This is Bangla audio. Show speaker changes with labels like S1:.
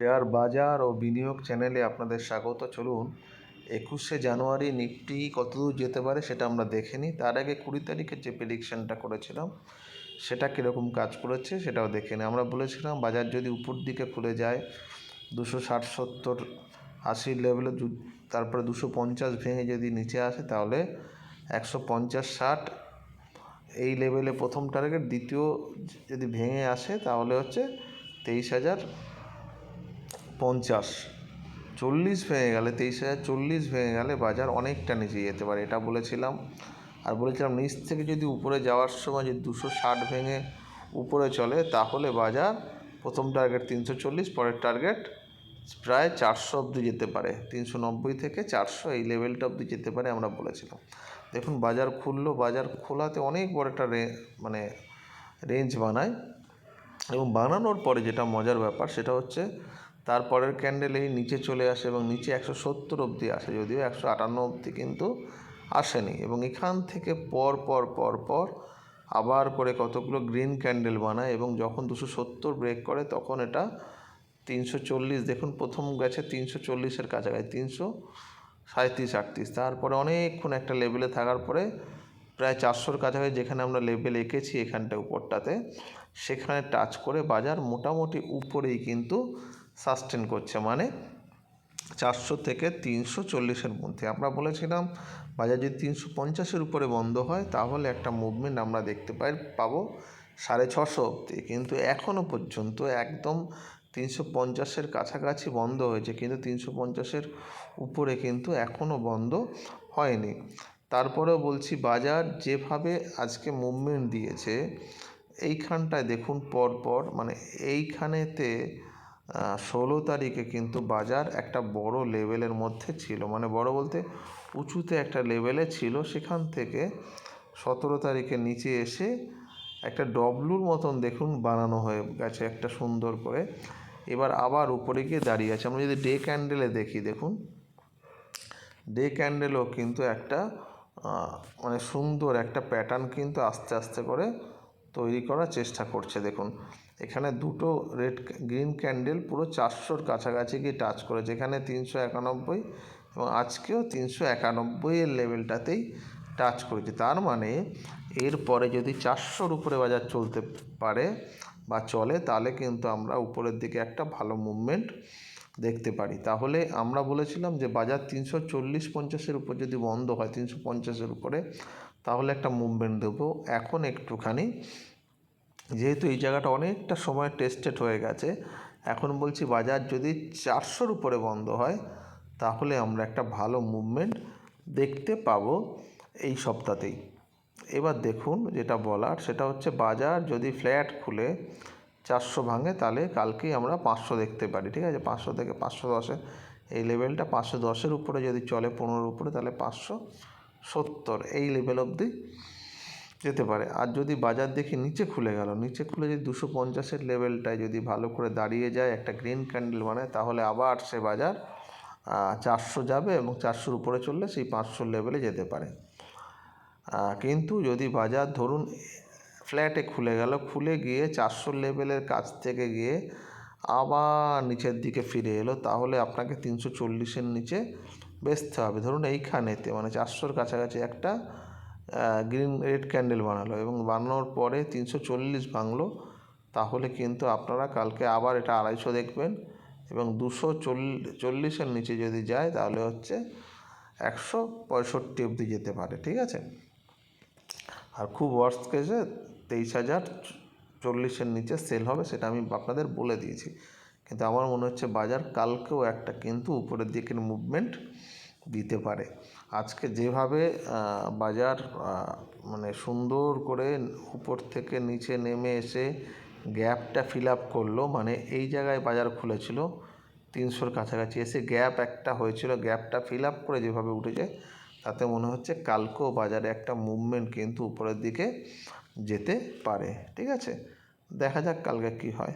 S1: শেয়ার বাজার ও বিনিয়োগ চ্যানেলে আপনাদের স্বাগত। চলুন 21শে জানুয়ারি নিফটি কতদূর যেতে পারে সেটা আমরা দেখে নিই। তার আগে 20 তারিখের যে প্রেডিকশানটা করেছিলাম সেটা কীরকম কাজ করেছে সেটাও দেখে নিই। আমরা বলেছিলাম বাজার যদি উপর দিকে খুলে যায় 260, 70, 80 লেভেলে, তারপরে 250 ভেঙে যদি নিচে আসে তাহলে 150, 60 এই লেভেলে প্রথম টার্গেট। দ্বিতীয় যদি ভেঙে আসে তাহলে হচ্ছে 23,050। 40 ভেঙে গেলে 23,040 ভেঙে গেলে বাজার অনেকটা নিচে যেতে পারে, এটা বলেছিলাম। আর বলেছিলাম নিচ থেকে যদি উপরে যাওয়ার সময় যদি 260 ভেঙে উপরে চলে তাহলে বাজার প্রথম টার্গেট 340, পরের টার্গেট প্রায় 400 অবধি যেতে পারে। 390 থেকে 400 এই লেভেলটা অবধি যেতে পারে আমরা বলেছিলাম। দেখুন বাজার খুললো, বাজার খোলাতে অনেক বড় একটা রেঞ্জ বানায়, এবং বানানোর পরে যেটা মজার ব্যাপার সেটা হচ্ছে তারপরের ক্যান্ডেল এই নিচে চলে আসে এবং নিচে 170 অবধি আসে, যদিও 158 অবধি কিন্তু আসেনি। এবং এখান থেকে পর পর আবার করে কতগুলো গ্রিন ক্যান্ডেল বানায়, এবং যখন 270 ব্রেক করে তখন এটা 340, দেখুন প্রথম গেছে 340-এর কাছাকাছি, 337, 38, তারপরে অনেকক্ষণ একটা লেভেলে থাকার পরে প্রায় 400-র কাছাকাছি, যেখানে আমরা লেভেল এঁকেছি এখানটা উপরটাতে, সেখানে টাচ করে বাজার মোটামুটি উপরেই কিন্তু সাস্টেন করছে, মানে 400 থেকে 340-এর মধ্যে। আমরা বলেছিলাম বাজার যদি 350-এর উপরে বন্ধ হয় তাহলে একটা মুভমেন্ট আমরা দেখতে পাবো 650 অবধি, কিন্তু এখনও পর্যন্ত একদম 350-এর কাছাকাছি বন্ধ হয়েছে, কিন্তু 350-এর উপরে কিন্তু এখনও বন্ধ হয়নি। তারপরেও বলছি বাজার যেভাবে আজকে মুভমেন্ট দিয়েছে এইখানটায় দেখুন পর মানে এইখানেতে 16 তারিখে কিন্তু বাজার একটা বড় লেভেলের মধ্যে ছিল, মানে বড় বলতে উঁচুতে একটা লেভেলে ছিল, সেখান থেকে 17 তারিখে নিচে এসে একটা ডব্লুর মতন দেখুন বানানো হয়ে গেছে একটা সুন্দর করে, এবার আবার উপরে গিয়ে দাঁড়িয়ে আছে। আমরা যদি ডে ক্যান্ডেলে দেখি, দেখুন ডে ক্যান্ডেলও কিন্তু একটা মানে সুন্দর একটা প্যাটার্ন কিন্তু আস্তে আস্তে করে তৈরি করার চেষ্টা করছে। দেখুন এখানে দুটো গ্রিন ক্যান্ডেল পুরো 400-র কাছাকাছি গিয়ে টাচ করেছে, এখানে 391 এবং আজকেও 391-এর লেভেলটাতেই টাচ করেছে। তার মানে এরপরে যদি 400-র উপরে বাজার চলতে পারে বা চলে তাহলে কিন্তু আমরা উপরের দিকে একটা ভালো মুভমেন্ট দেখতে পারি। তাহলে আমরা বলেছিলাম যে বাজার 340-50-এর উপর যদি বন্ধ হয় 350-এর উপরে তাহলে একটা মুভমেন্ট দেবো। এখন একটুখানি যেহেতু এই জায়গাটা অনেকটা সময় টেস্টেড হয়ে গেছে, এখন বলছি বাজার যদি 400-র উপরে বন্ধ হয় তাহলে আমরা একটা ভালো মুভমেন্ট দেখতে পাবো এই সপ্তাহতেই। এবার দেখুন যেটা বলার সেটা হচ্ছে বাজার যদি ফ্ল্যাট খুলে 400 ভাঙে তাহলে কালকেই আমরা 500 দেখতে পারি, ঠিক আছে। 500 থেকে 510 এই লেভেলটা, 510-এর উপরে যদি চলে 15-র উপরে তাহলে 570 এই লেভেল অবধি যেতে পারে। আর যদি বাজার দেখি নিচে খুলে গেল, নিচে খুলে যদি 250-এর লেভেলটায় যদি ভালো করে দাঁড়িয়ে যায় একটা গ্রিন ক্যান্ডেল বানায় তাহলে আবার সে বাজার 400 যাবে এবং 400-র উপরে চললে সেই 500 লেভেলে যেতে পারে। কিন্তু যদি বাজার ধরুন ফ্ল্যাটে খুলে গেল, খুলে গিয়ে 400 লেভেলের কাছ থেকে গিয়ে আবার নিচের দিকে ফিরে এলো, তাহলে আপনাকে 340-এর নিচে বেচতে হবে। ধরুন এইখানেতে মানে 400-র কাছাকাছি একটা রেড ক্যান্ডেল বানালো এবং বানানোর পরে 340 ভাঙলো, তাহলে কিন্তু আপনারা কালকে আবার এটা 250 দেখবেন, এবং 240-এর নিচে যদি যায় তাহলে হচ্ছে 165 অবধি যেতে পারে, ঠিক আছে। আর খুব ওয়ার্স্ট কেসে 23,040-এর নিচে সেল হবে, সেটা আমি আপনাদের বলে দিয়েছি। কিন্তু আমার মনে হচ্ছে বাজার কালকেও একটা কিন্তু উপরের দিকের মুভমেন্ট দিতে পারে। আজকে যেভাবে বাজার মানে সুন্দর করে উপর থেকে নিচে নেমে এসে গ্যাপটা ফিল আপ করলো, মানে এই জায়গায় বাজার খুলেছিল 300-র কাছাকাছি এসে গ্যাপ একটা হয়েছিল, গ্যাপটা ফিল আপ করে যেভাবে উঠেছে তাতে মনে হচ্ছে কালকেও বাজারে একটা মুভমেন্ট কিন্তু উপরের দিকে যেতে পারে, ঠিক আছে। দেখা যাক কালকে কী হয়।